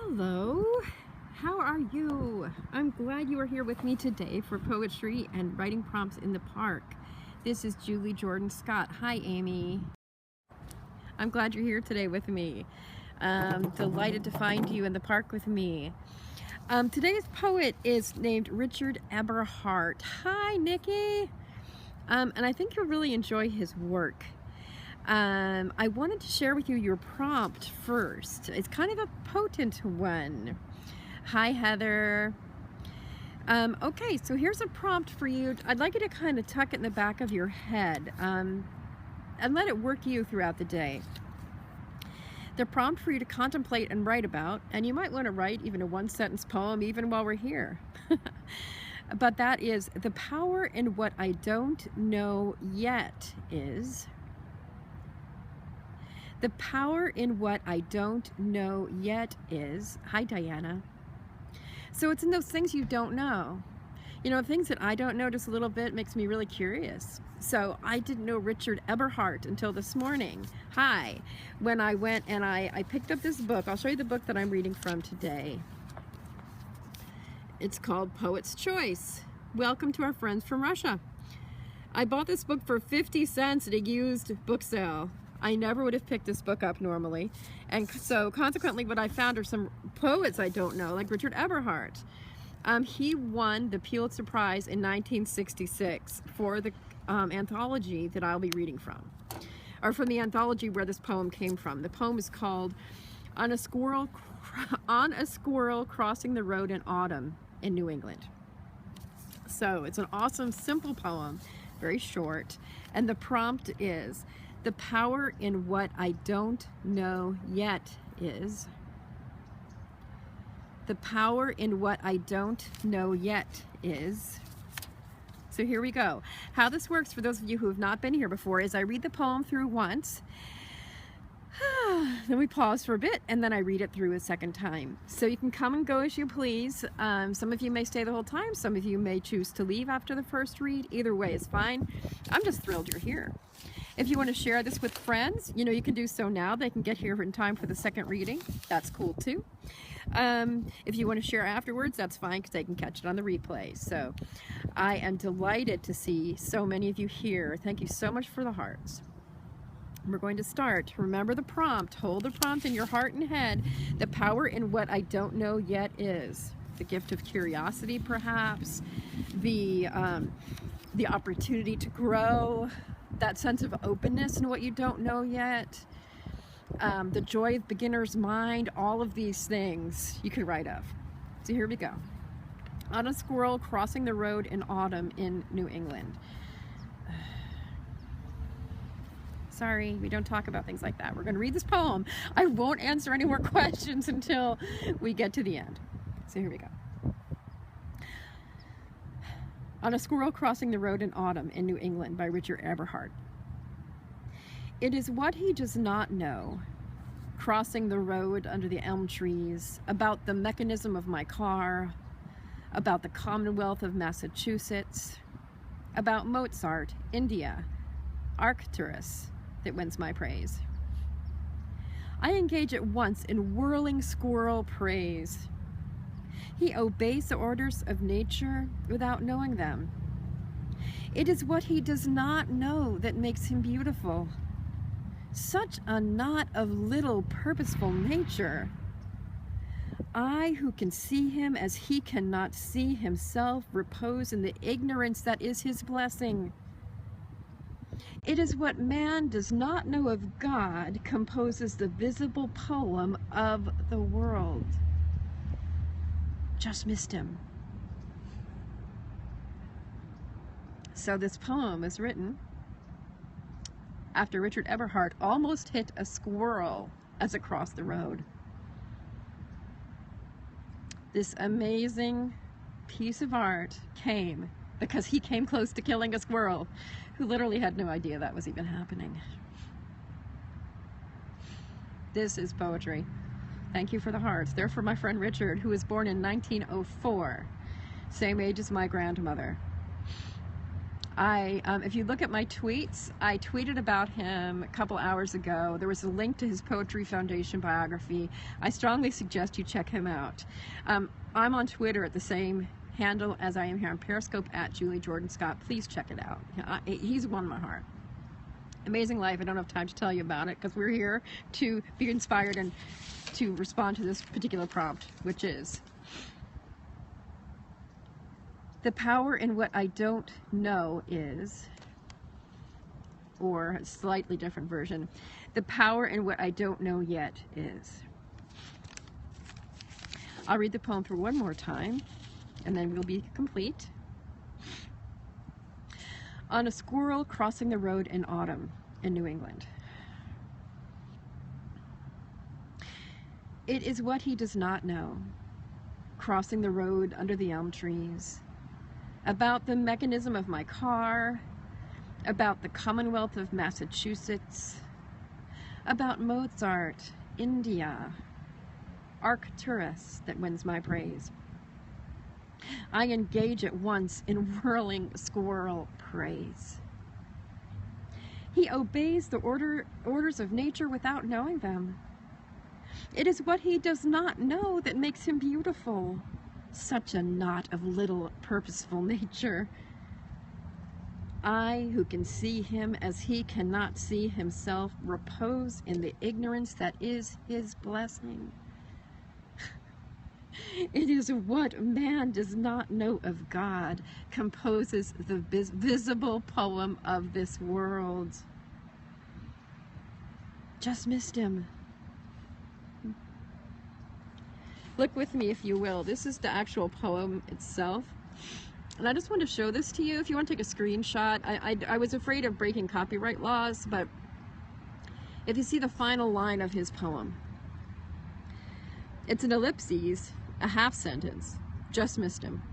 Hello, how are you? I'm glad you are here with me today for poetry and writing prompts in the park. This is Julie Jordan Scott. Hi, Amy. I'm glad you're here today with me. Delighted to find you in the park with me. Today's poet is named Richard Eberharr. Hi, Nikki. And I think you'll really enjoy his work. I wanted to share with you your prompt first. It's kind of a potent one. Hi, Heather. Okay, so here's a prompt for you. I'd like you to kind of tuck it in the back of your head and let it work you throughout the day. The prompt for you to contemplate and write about, and you might want to write even a one-sentence poem even while we're here. But that is, the power in what I don't know yet is... The power in what I don't know yet is... Hi, Diana. So it's in those things you don't know. You know, things that I don't know just a little bit makes me really curious. So I didn't know Richard Eberharr until this morning. Hi. When I went and I picked up this book. I'll show you the book that I'm reading from today. It's called Poet's Choice. Welcome to our friends from Russia. I bought this book for 50 cents at a used book sale. I never would have picked this book up normally. And so consequently what I found are some poets I don't know, like Richard Eberharr. He won the Pulitzer Prize in 1966 for the anthology that I'll be reading from. Or from the anthology where this poem came from. The poem is called On a Squirrel Crossing the Road in Autumn in New England. So it's an awesome, simple poem, very short. And the prompt is, the power in what I don't know yet is... The power in what I don't know yet is... So here we go. How this works for those of you who have not been here before is I read the poem through once, then we pause for a bit, and then I read it through a second time. So you can come and go as you please. Some of you may stay the whole time. Some of you may choose to leave after the first read. Either way is fine. I'm just thrilled you're here. If you want to share this with friends, you know, you can do so now. They can get here in time for the second reading. That's cool too. If you want to share afterwards, that's fine, because they can catch it on the replay. So I am delighted to see so many of you here. Thank you so much for the hearts. We're going to start. Remember the prompt. Hold the prompt in your heart and head. The power in what I don't know yet is. The gift of curiosity, perhaps. The opportunity to grow. That sense of openness in what you don't know yet. The joy of beginner's mind. All of these things you could write of. So here we go. On a squirrel crossing the road in autumn in New England. Sorry, we don't talk about things like that. We're going to read this poem. I won't answer any more questions until we get to the end. So here we go. On a Squirrel Crossing the Road in Autumn in New England by Richard Eberharr. It is what he does not know, crossing the road under the elm trees, about the mechanism of my car, about the Commonwealth of Massachusetts, about Mozart, India, Arcturus, that wins my praise. I engage at once in whirling squirrel praise. He obeys the orders of nature without knowing them. It is what he does not know that makes him beautiful. Such a knot of little purposeful nature. I, who can see him as he cannot see himself, repose in the ignorance that is his blessing. It is what man does not know of God composes the visible poem of the world. Just missed him. So this poem is written after Richard Eberharr almost hit a squirrel as it crossed the road. This amazing piece of art came because he came close to killing a squirrel who literally had no idea that was even happening. This is poetry. Thank you for the hearts. They're for my friend Richard, who was born in 1904, same age as my grandmother. If you look at my tweets, I tweeted about him a couple hours ago. There was a link to his Poetry Foundation biography. I strongly suggest you check him out. I'm on Twitter at the same handle as I am here on Periscope, at Julie Jordan Scott. Please check it out. He's won my heart. Amazing life. I don't have time to tell you about it because we're here to be inspired and to respond to this particular prompt, which is: the power in what I don't know is, or a slightly different version, the power in what I don't know yet is. I'll read the poem through one more time, and then we'll be complete. On a squirrel crossing the road in autumn in New England. It is what he does not know, crossing the road under the elm trees, about the mechanism of my car, about the Commonwealth of Massachusetts, about Mozart, India, Arcturus that wins my praise. I engage at once in whirling squirrel praise. He obeys the orders of nature without knowing them. It is what he does not know that makes him beautiful. Such a knot of little purposeful nature. I, who can see him as he cannot see himself, repose in the ignorance that is his blessing. It is what man does not know of God composes the visible poem of this world. Just missed him. Look with me, if you will. This is the actual poem itself. And I just want to show this to you. If you want to take a screenshot, I was afraid of breaking copyright laws, but if you see the final line of his poem, it's an ellipses, a half sentence. Just missed him.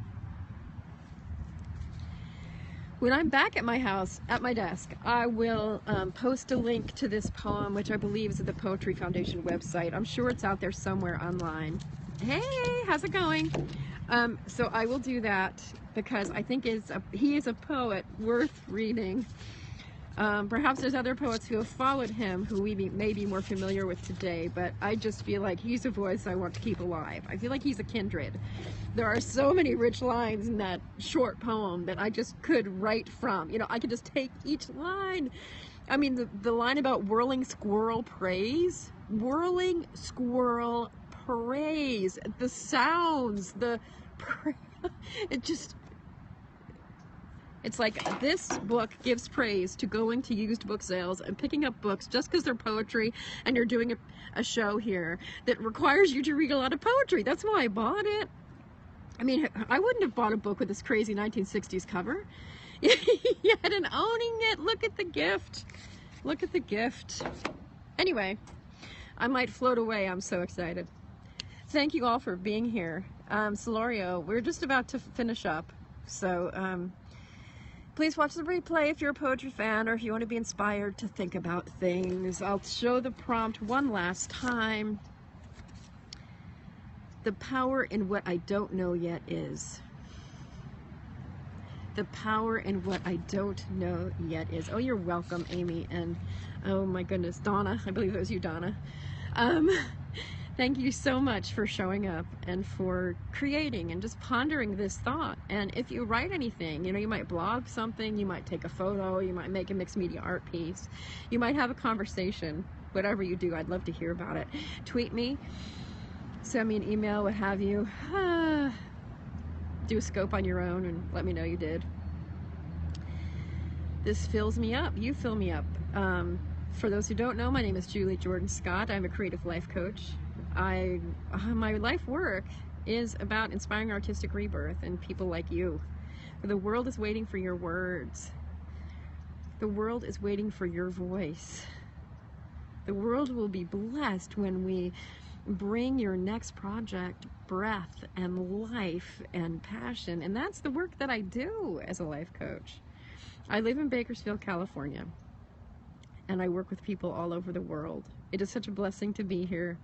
When I'm back at my house, at my desk, I will post a link to this poem, which I believe is at the Poetry Foundation website. I'm sure it's out there somewhere online. Hey, how's it going? So I will do that because I think he is a poet worth reading. Perhaps there's other poets who have followed him who we may be more familiar with today, but I just feel like he's a voice I want to keep alive. I feel like he's a kindred. There are so many rich lines in that short poem that I just could write from. You know, I could just take each line. I mean, the line about whirling squirrel praise, whirling squirrel praise, the sounds, it's like this book gives praise to going to used book sales and picking up books just because they're poetry, and you're doing a show here that requires you to read a lot of poetry. That's why I bought it. I mean, I wouldn't have bought a book with this crazy 1960s cover. Yet in owning it, look at the gift. Look at the gift. Anyway, I might float away. I'm so excited. Thank you all for being here. Celorio, we're just about to finish up. So, please watch the replay if you're a poetry fan or if you want to be inspired to think about things. I'll show the prompt one last time. The power in what I don't know yet is. The power in what I don't know yet is. Oh, you're welcome, Amy. And oh my goodness, Donna. I believe it was you, Donna. Thank you so much for showing up and for creating and just pondering this thought. And if you write anything, you know, you might blog something, you might take a photo, you might make a mixed media art piece, you might have a conversation, whatever you do, I'd love to hear about it. Tweet me, send me an email, what have you. Do a scope on your own and let me know you did. This fills me up. You fill me up. For those who don't know, my name is Julie Jordan Scott. I'm a creative life coach. My life work is about inspiring artistic rebirth and people like you. The world is waiting for your words. The world is waiting for your voice. The world will be blessed when we bring your next project breath and life and passion. And that's the work that I do as a life coach. I live in Bakersfield, California, and I work with people all over the world. It is such a blessing to be here.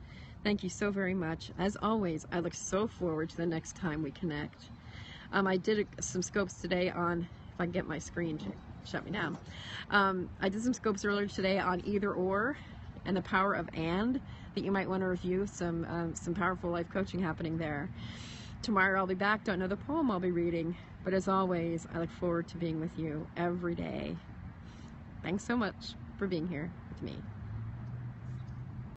Thank you so very much. As always, I look so forward to the next time we connect. I did some scopes today on if I can get my screen to shut me down. I did some scopes earlier today on either or and the power of and that you might want to review. Some powerful life coaching happening there. Tomorrow I'll be back. Don't know the poem I'll be reading, but as always, I look forward to being with you every day. Thanks so much for being here with me.